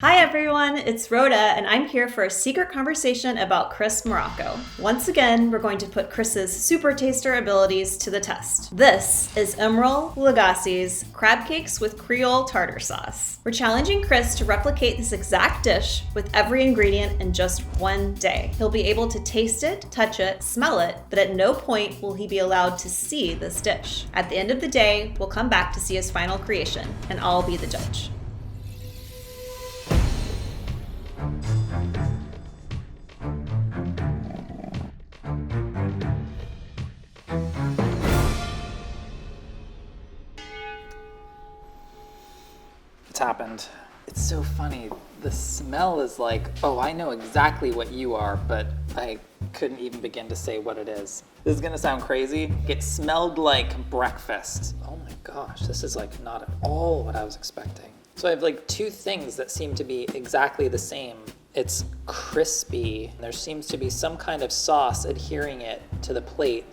Hi everyone, it's Rhoda, and I'm here for a secret conversation about Chris Morocco. Once again, we're going to put Chris's super taster abilities to the test. This is Emeril Lagasse's Crabcakes with Creole tartar sauce. We're challenging Chris to replicate this exact dish with every ingredient in just one day. He'll be able to taste it, touch it, smell it, but at no point will he be allowed to see this dish. At the end of the day, we'll come back to see his final creation, and I'll be the judge. Happened. It's so funny. The smell is like, oh, I know exactly what you are, but I couldn't even begin to say what it is. This is gonna sound crazy. It smelled like breakfast. Oh my gosh, this is like not at all what I was expecting. So I have like two things that seem to be exactly the same. It's crispy. There seems to be some kind of sauce adhering it to the plate.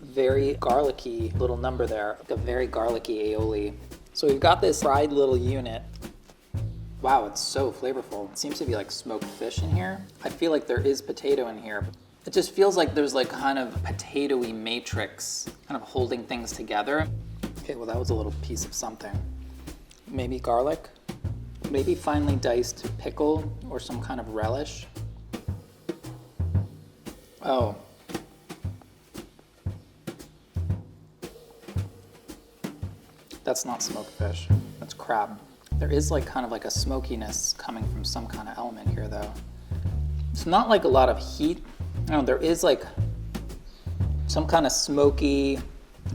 Very garlicky little number there, like a very garlicky aioli. So we've got this fried little unit. Wow, it's so flavorful. It seems to be like smoked fish in here. I feel like there is potato in here. It just feels like there's like kind of potatoey matrix kind of holding things together. Okay, well that was a little piece of something. Maybe garlic, maybe finely diced pickle or some kind of relish. Oh. That's not smoked fish, that's crab. There is like kind of like a smokiness coming from some kind of element here though. It's not like a lot of heat. No, there is like some kind of smoky,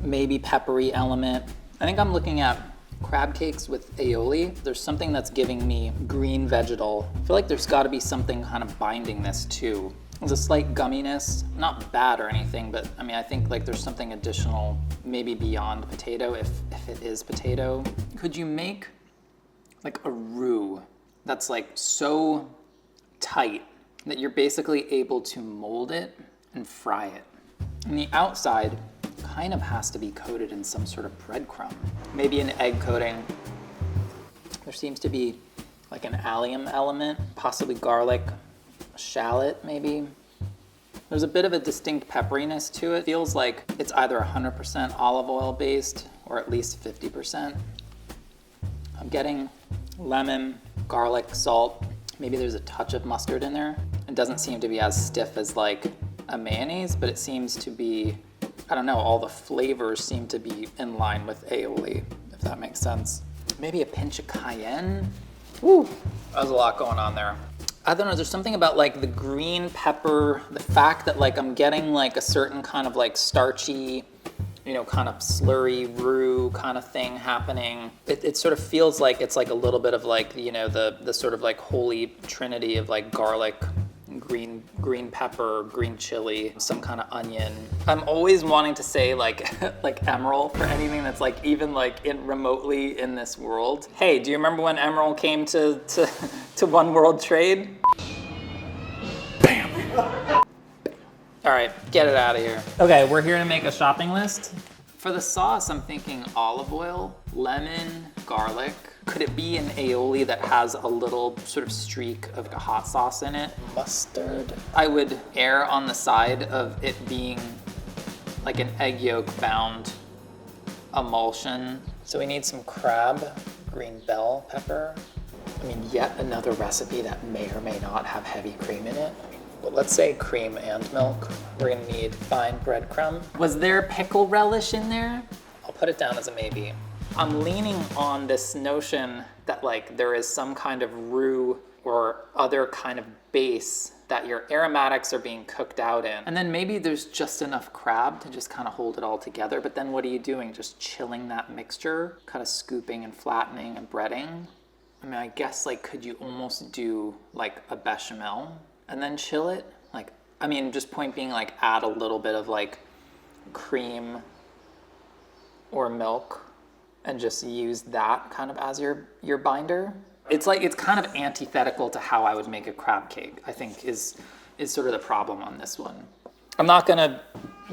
maybe peppery element. I think I'm looking at crab cakes with aioli. There's something that's giving me green vegetal. I feel like there's gotta be something kind of binding this too. There's a slight gumminess, not bad or anything, but I mean, I think like there's something additional, maybe beyond potato, if it is potato. Could you make like a roux that's like so tight that you're basically able to mold it and fry it? And the outside kind of has to be coated in some sort of breadcrumb, maybe an egg coating. There seems to be like an allium element, possibly garlic, shallot maybe. There's a bit of a distinct pepperiness to it. Feels like it's either 100% olive oil based or at least 50%. I'm getting lemon, garlic, salt. Maybe there's a touch of mustard in there. It doesn't seem to be as stiff as like a mayonnaise, but it seems to be, I don't know, all the flavors seem to be in line with aioli, if that makes sense. Maybe a pinch of cayenne. Woo, there's a lot going on there. I don't know, there's something about like the green pepper, the fact that like I'm getting like a certain kind of like starchy, you know, kind of slurry roux kind of thing happening. It sort of feels like it's like a little bit of like, you know, the sort of like holy trinity of like garlic, green pepper, green chili, some kind of onion. I'm always wanting to say like like Emeril for anything that's like even like remotely in this world. Hey, do you remember when Emeril came to One World Trade? Bam. All right, get it out of here. Okay, we're here to make a shopping list. For the sauce, I'm thinking olive oil, lemon, garlic. Could it be an aioli that has a little sort of streak of a hot sauce in it? Mustard. I would err on the side of it being like an egg yolk bound emulsion. So we need some crab, green bell pepper. I mean, yet another recipe that may or may not have heavy cream in it. But let's say cream and milk. We're gonna need fine breadcrumb. Was there pickle relish in there? I'll put it down as a maybe. I'm leaning on this notion that like there is some kind of roux or other kind of base that your aromatics are being cooked out in. And then maybe there's just enough crab to just kind of hold it all together. But then what are you doing? Just chilling that mixture, kind of scooping and flattening and breading? I mean, I guess like could you almost do like a bechamel and then chill it? Like, I mean, just point being like add a little bit of like cream or milk and just use that kind of as your binder. It's like, it's kind of antithetical to how I would make a crab cake, I think is sort of the problem on this one. I'm not gonna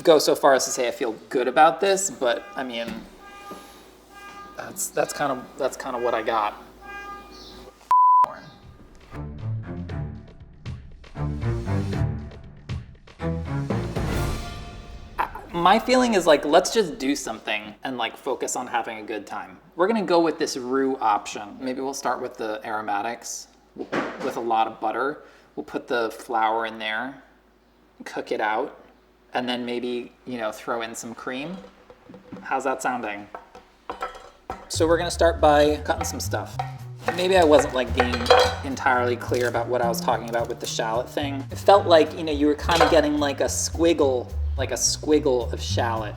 go so far as to say I feel good about this, but I mean, that's kind of what I got. My feeling is like, let's just do something and like focus on having a good time. We're gonna go with this roux option. Maybe we'll start with the aromatics with a lot of butter. We'll put the flour in there, cook it out, and then maybe, you know, throw in some cream. How's that sounding? So we're gonna start by cutting some stuff. Maybe I wasn't like being entirely clear about what I was talking about with the shallot thing. It felt like, you know, you were kind of getting like a squiggle of shallot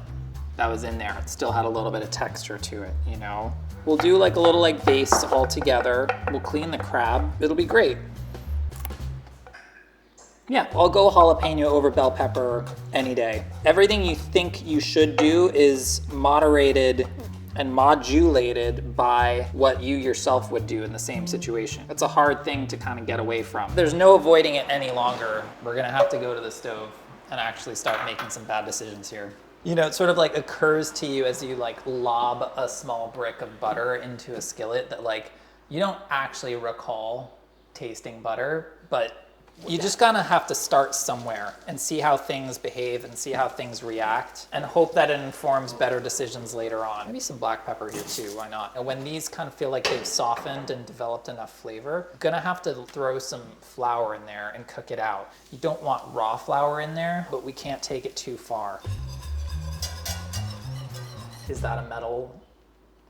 that was in there. It still had a little bit of texture to it, you know? We'll do like a little like base all together. We'll clean the crab. It'll be great. Yeah, I'll go jalapeno over bell pepper any day. Everything you think you should do is moderated and modulated by what you yourself would do in the same situation. It's a hard thing to kind of get away from. There's no avoiding it any longer. We're gonna have to go to the stove and actually start making some bad decisions here. You know, it sort of like occurs to you as you like lob a small brick of butter into a skillet that like, you don't actually recall tasting butter, but you just kind of have to start somewhere and see how things behave and see how things react and hope that it informs better decisions later on. Maybe some black pepper here too, why not? And when these kind of feel like they've softened and developed enough flavor, I'm gonna have to throw some flour in there and cook it out. You don't want raw flour in there, but we can't take it too far. Is that a metal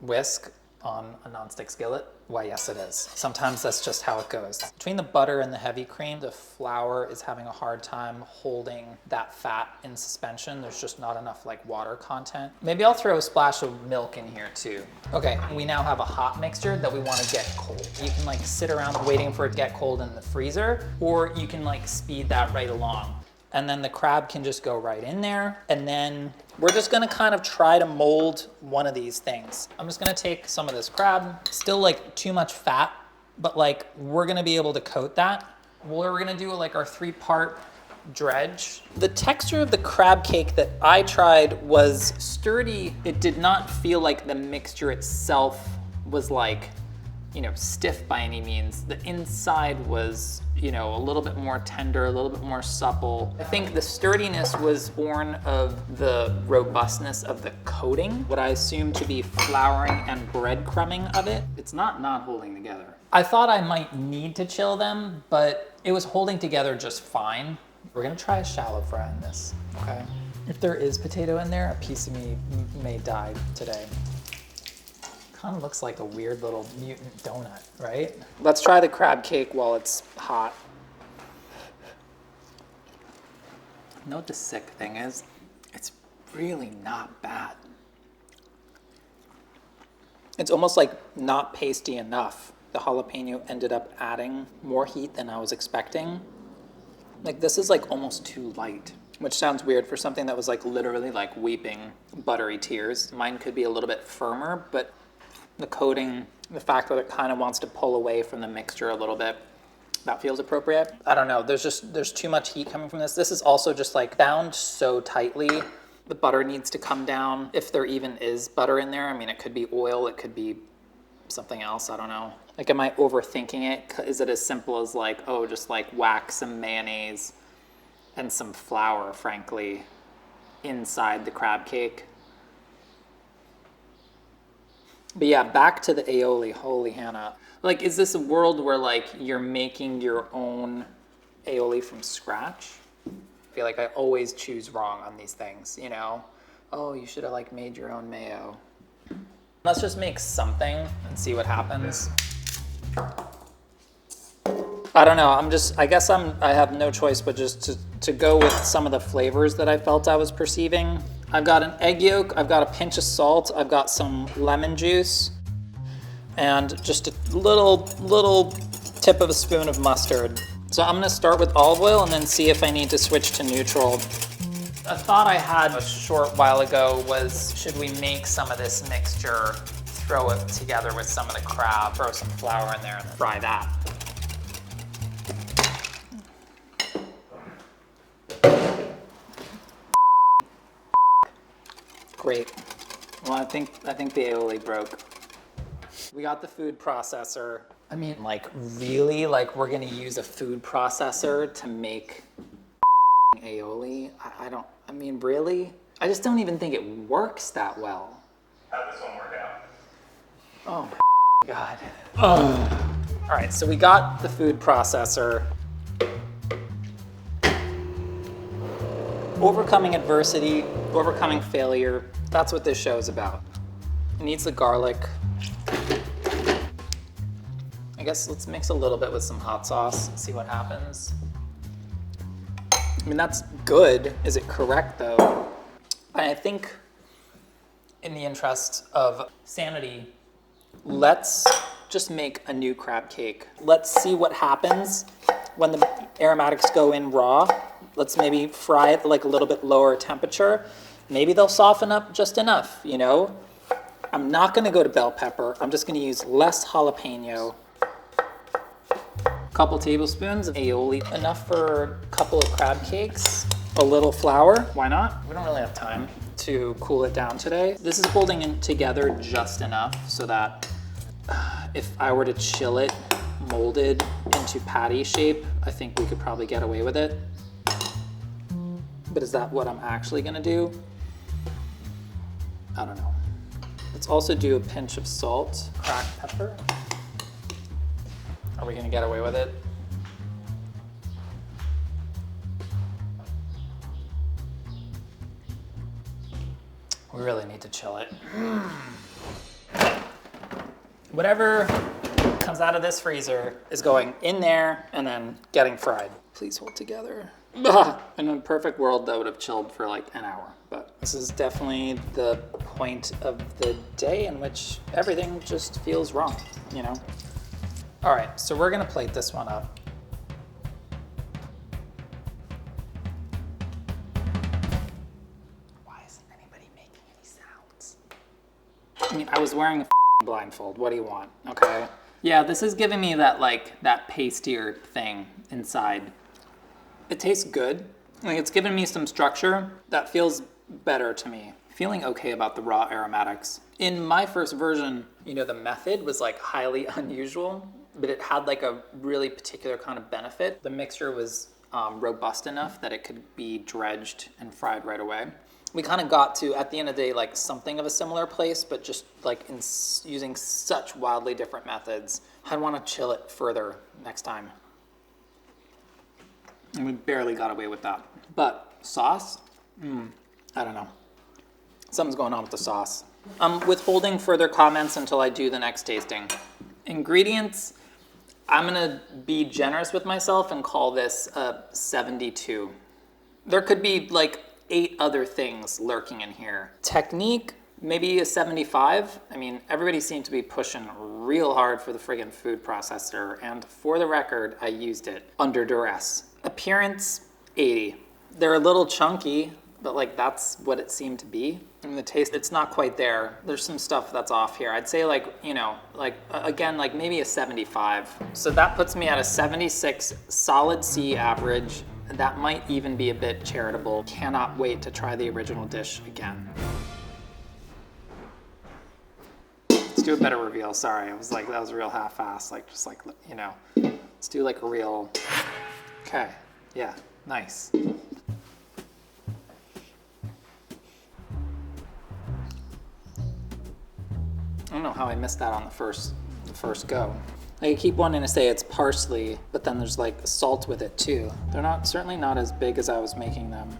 whisk on a nonstick skillet? Why, yes it is. Sometimes that's just how it goes. Between the butter and the heavy cream, the flour is having a hard time holding that fat in suspension. There's just not enough like water content. Maybe I'll throw a splash of milk in here too. Okay, we now have a hot mixture that we want to get cold. You can like sit around waiting for it to get cold in the freezer, or you can like speed that right along. And then the crab can just go right in there. And then we're just gonna kind of try to mold one of these things. I'm just gonna take some of this crab, still like too much fat, but like we're gonna be able to coat that. We're gonna do like our 3-part dredge. The texture of the crab cake that I tried was sturdy. It did not feel like the mixture itself was like, you know, stiff by any means. The inside was, you know, a little bit more tender, a little bit more supple. I think the sturdiness was born of the robustness of the coating, what I assume to be flouring and breadcrumbing of it. It's not holding together. I thought I might need to chill them, but it was holding together just fine. We're gonna try a shallow fry in this, okay? If there is potato in there, a piece of me may die today. Kind of looks like a weird little mutant donut, right? Let's try the crab cake while it's hot. You know what the sick thing is? It's really not bad. It's almost like not pasty enough. The jalapeno ended up adding more heat than I was expecting. Like this is like almost too light, which sounds weird for something that was like literally like weeping buttery tears. Mine could be a little bit firmer, but the coating, the fact that it kind of wants to pull away from the mixture a little bit, that feels appropriate. I don't know, there's too much heat coming from this. This is also just like bound so tightly. The butter needs to come down, if there even is butter in there. I mean, it could be oil, it could be something else, I don't know. Like, am I overthinking it? Is it as simple as like, oh, just like whack some mayonnaise and some flour, frankly, inside the crab cake? But yeah, back to the aioli, holy Hannah. Like, is this a world where like you're making your own aioli from scratch? I feel like I always choose wrong on these things, you know? Oh, you should have like made your own mayo. Let's just make something and see what happens. I don't know, I guess I have no choice but just to go with some of the flavors that I felt I was perceiving. I've got an egg yolk, I've got a pinch of salt, I've got some lemon juice, and just a little tip of a spoon of mustard. So I'm gonna start with olive oil and then see if I need to switch to neutral. A thought I had a short while ago was, should we make some of this mixture, throw it together with some of the crab, throw some flour in there and fry that. Great. Well, I think the aioli broke. We got the food processor. I mean, like, really? Like, we're gonna use a food processor to make aioli? I mean, really? I just don't even think it works that well. How'd this one work out? Oh my God. Oh. All right, so we got the food processor. Overcoming adversity, overcoming failure. That's what this show is about. It needs the garlic. I guess let's mix a little bit with some hot sauce and see what happens. I mean, that's good. Is it correct though? I think in the interest of sanity, let's just make a new crab cake. Let's see what happens when the aromatics go in raw. Let's maybe fry it like a little bit lower temperature. Maybe they'll soften up just enough, you know? I'm not gonna go to bell pepper. I'm just gonna use less jalapeno. Couple tablespoons of aioli, enough for a couple of crab cakes. A little flour, why not? We don't really have time to cool it down today. This is holding it together just enough so that if I were to chill it molded into patty shape, I think we could probably get away with it. But is that what I'm actually gonna do? I don't know. Let's also do a pinch of salt, cracked pepper. Are we gonna get away with it? We really need to chill it. Whatever comes out of this freezer is going in there and then getting fried. Please hold together. In a perfect world, that would have chilled for like an hour. But this is definitely the point of the day in which everything just feels wrong, you know? All right, so we're gonna plate this one up. Why isn't anybody making any sounds? I mean, I was wearing a blindfold. What do you want, okay? Yeah, this is giving me that that pastier thing inside. It tastes good. Like it's giving me some structure that feels better to me. Feeling okay about the raw aromatics. In my first version, you know, the method was like highly unusual, but it had like a really particular kind of benefit. The mixture was robust enough that it could be dredged and fried right away. We kind of got to, at the end of the day, like something of a similar place, but just like using such wildly different methods. I'd want to chill it further next time. And we barely got away with that. But sauce? I don't know. Something's going on with the sauce. I'm withholding further comments until I do the next tasting. Ingredients, I'm gonna be generous with myself and call this a 72. There could be like 8 other things lurking in here. Technique, maybe a 75. I mean, everybody seemed to be pushing real hard for the friggin' food processor, and for the record, I used it under duress. Appearance, 80. They're a little chunky, but like that's what it seemed to be. I mean, the taste, it's not quite there. There's some stuff that's off here. I'd say like, you know, like again, like maybe a 75. So that puts me at a 76 solid C average. That might even be a bit charitable. Cannot wait to try the original dish again. Let's do a better reveal. Sorry, I was like, that was real half-assed. Like, just like, you know, let's do like a real, okay, yeah, nice. I don't know how I missed that on the first go. I keep wanting to say it's parsley, but then there's like salt with it too. They're certainly not as big as I was making them.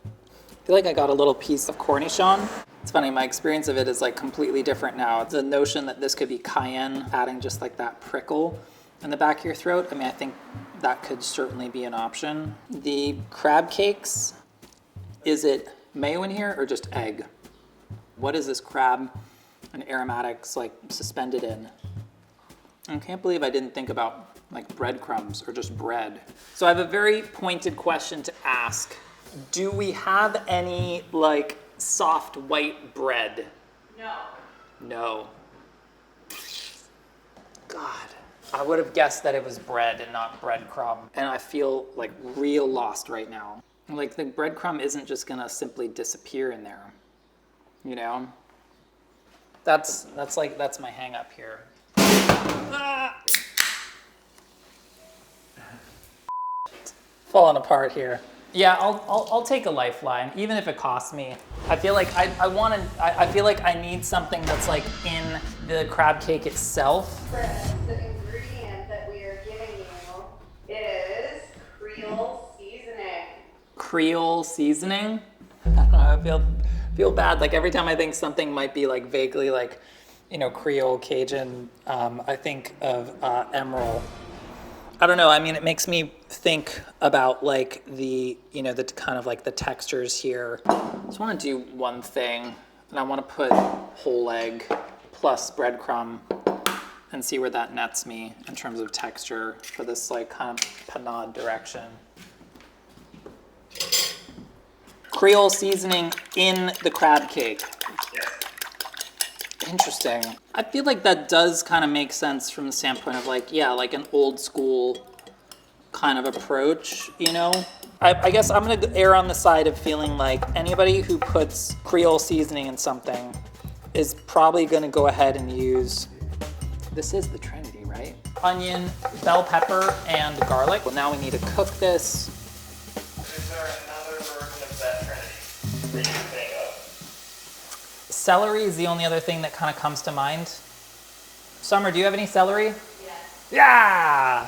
I feel like I got a little piece of cornichon. It's funny, my experience of it is like completely different now. The notion that this could be cayenne, adding just like that prickle in the back of your throat, I mean, I think that could certainly be an option. The crab cakes, is it mayo in here or just egg? What is this crab and aromatics like suspended in? I can't believe I didn't think about like breadcrumbs or just bread. So I have a very pointed question to ask. Do we have any like soft white bread? No. No. God, I would have guessed that it was bread and not breadcrumb. And I feel like real lost right now. Like the breadcrumb isn't just gonna simply disappear in there, you know? That's my hang up here. Ah. Falling apart here. Yeah, I'll take a lifeline, even if it costs me. I feel like I feel like I need something that's like in the crab cake itself. Chris, the ingredient that we are giving you is Creole seasoning. Creole seasoning? I don't know, I feel bad. Like every time I think something might be like vaguely like, you know, Creole Cajun, I think of Emeril. I don't know. I mean, it makes me think about like the, you know, the kind of like the textures here. I just want to do one thing, and I want to put whole egg plus breadcrumb and see where that nets me in terms of texture for this like kind of panade direction. Creole seasoning in the crab cake. Interesting. I feel like that does kind of make sense from the standpoint of like, yeah, like an old school kind of approach, you know? I guess I'm gonna err on the side of feeling like anybody who puts Creole seasoning in something is probably gonna go ahead and use, this is the Trinity, right? Onion, bell pepper, and garlic. Well, now we need to cook this. Is there another version of that Trinity that you can think of? Celery is the only other thing that kind of comes to mind. Summer, do you have any celery? Yes. Yeah!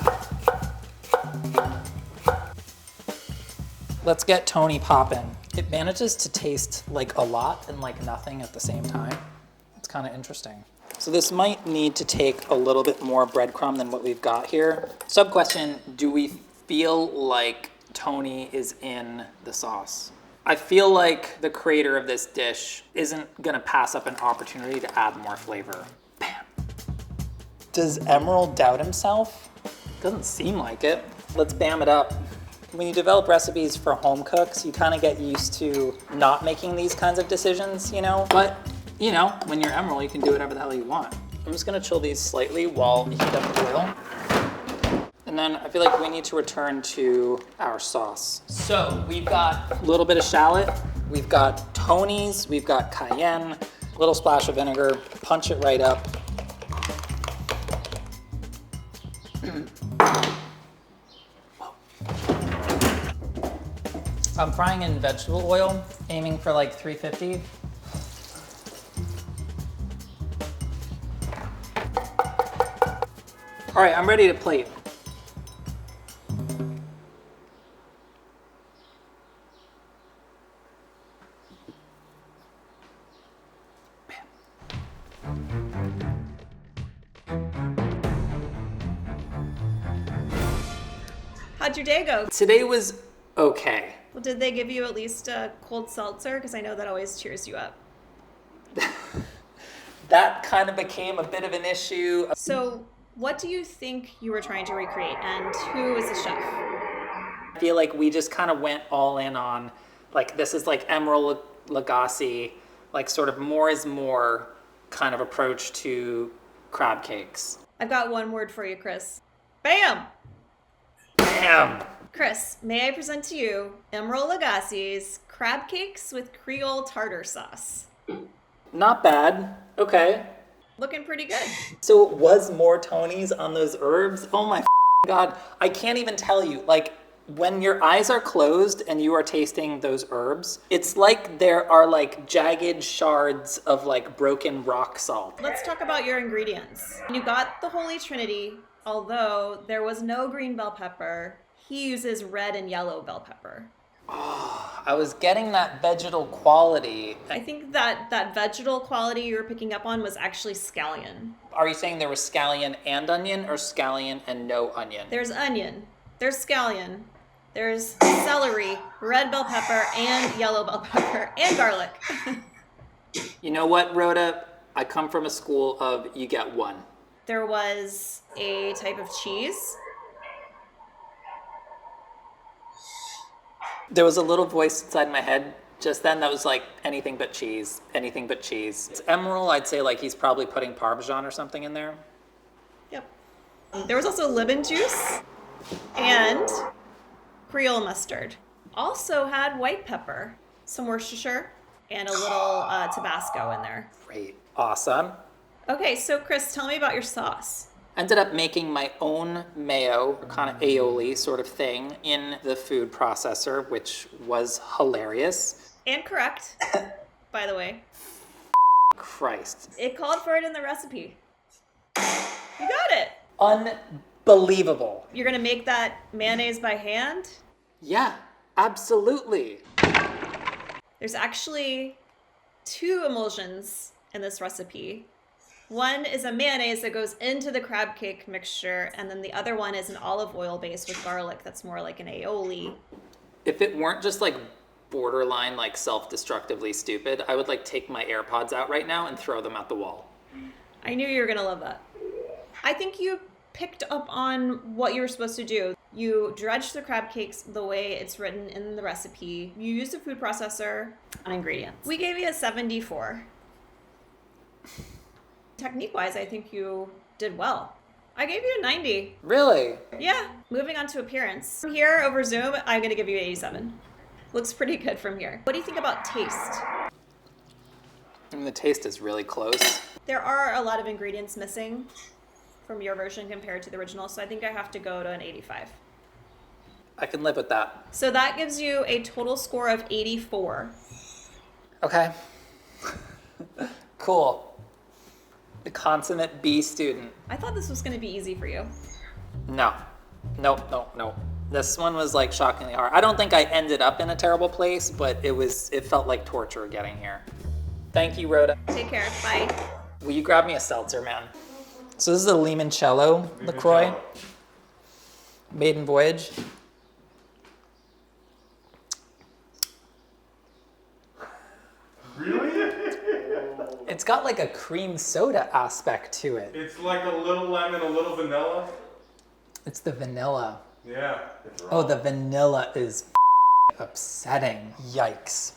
Let's get Tony poppin'. It manages to taste like a lot and like nothing at the same time. It's kind of interesting. So this might need to take a little bit more breadcrumb than what we've got here. Sub question, do we feel like Tony is in the sauce? I feel like the creator of this dish isn't gonna pass up an opportunity to add more flavor. Bam. Does Emeril doubt himself? Doesn't seem like it. Let's bam it up. When you develop recipes for home cooks, you kind of get used to not making these kinds of decisions, you know? But, you know, when you're Emeril, you can do whatever the hell you want. I'm just gonna chill these slightly while we heat up the oil. And then I feel like we need to return to our sauce. So we've got a little bit of shallot, we've got Tony's, we've got cayenne, a little splash of vinegar, punch it right up. I'm frying in vegetable oil, aiming for like 350. All right, I'm ready to plate. How'd your day go? Today was okay. Well, did they give you at least a cold seltzer? Because I know that always cheers you up. That kind of became a bit of an issue. So, what do you think you were trying to recreate, and who is the chef? I feel like we just kind of went all in on, like, this is like Emeril Lagasse, like sort of more is more kind of approach to crab cakes. I've got one word for you, Chris. Bam! Bam! Chris, may I present to you Emeril Lagasse's crab cakes with Creole tartar sauce. Not bad. Okay. Looking pretty good. So it was more Tony's on those herbs? Oh my God. I can't even tell you. Like, when your eyes are closed and you are tasting those herbs, it's like there are like jagged shards of like broken rock salt. Let's talk about your ingredients. You got the Holy Trinity, although there was no green bell pepper. He uses red and yellow bell pepper. Oh, I was getting that vegetal quality. I think that vegetal quality you were picking up on was actually scallion. Are you saying there was scallion and onion, or scallion and no onion? There's onion, there's scallion, there's celery, red bell pepper, and yellow bell pepper, and garlic. You know what, Rhoda? I come from a school of you get one. There was a type of cheese. There was a little voice inside my head just then that was like, anything but cheese, anything but cheese. It's Emeril, I'd say like he's probably putting Parmesan or something in there. Yep. There was also lemon juice and Creole mustard. Also had white pepper, some Worcestershire, and a little Tabasco in there. Great. Awesome. Okay, so Chris, tell me about your sauce. Ended up making my own mayo, kind of aioli sort of thing, in the food processor, which was hilarious. And correct, by the way. Christ. It called for it in the recipe. You got it. Unbelievable. You're gonna make that mayonnaise by hand? Yeah, absolutely. There's actually 2 emulsions in this recipe. One is a mayonnaise that goes into the crab cake mixture, and then the other one is an olive oil base with garlic that's more like an aioli. If it weren't just like borderline like self-destructively stupid, I would like take my AirPods out right now and throw them at the wall. I knew you were gonna love that. I think you picked up on what you were supposed to do. You dredged the crab cakes the way it's written in the recipe. You used a food processor on ingredients. We gave you a 74. Technique-wise, I think you did well. I gave you a 90. Really? Yeah. Moving on to appearance. From here over Zoom, I'm gonna give you 87. Looks pretty good from here. What do you think about taste? I mean, the taste is really close. There are a lot of ingredients missing from your version compared to the original, so I think I have to go to an 85. I can live with that. So that gives you a total score of 84. Okay. Cool. The consummate B student. I thought this was going to be easy for you. No. Nope. This one was like shockingly hard. I don't think I ended up in a terrible place, but it felt like torture getting here. Thank you, Rhoda. Take care. Bye. Will you grab me a seltzer, man? So this is a limoncello LaCroix. Maiden voyage. Really? It's got like a cream soda aspect to it. It's like a little lemon, a little vanilla. It's the vanilla. Yeah. It's Oh, the vanilla is upsetting. Yikes.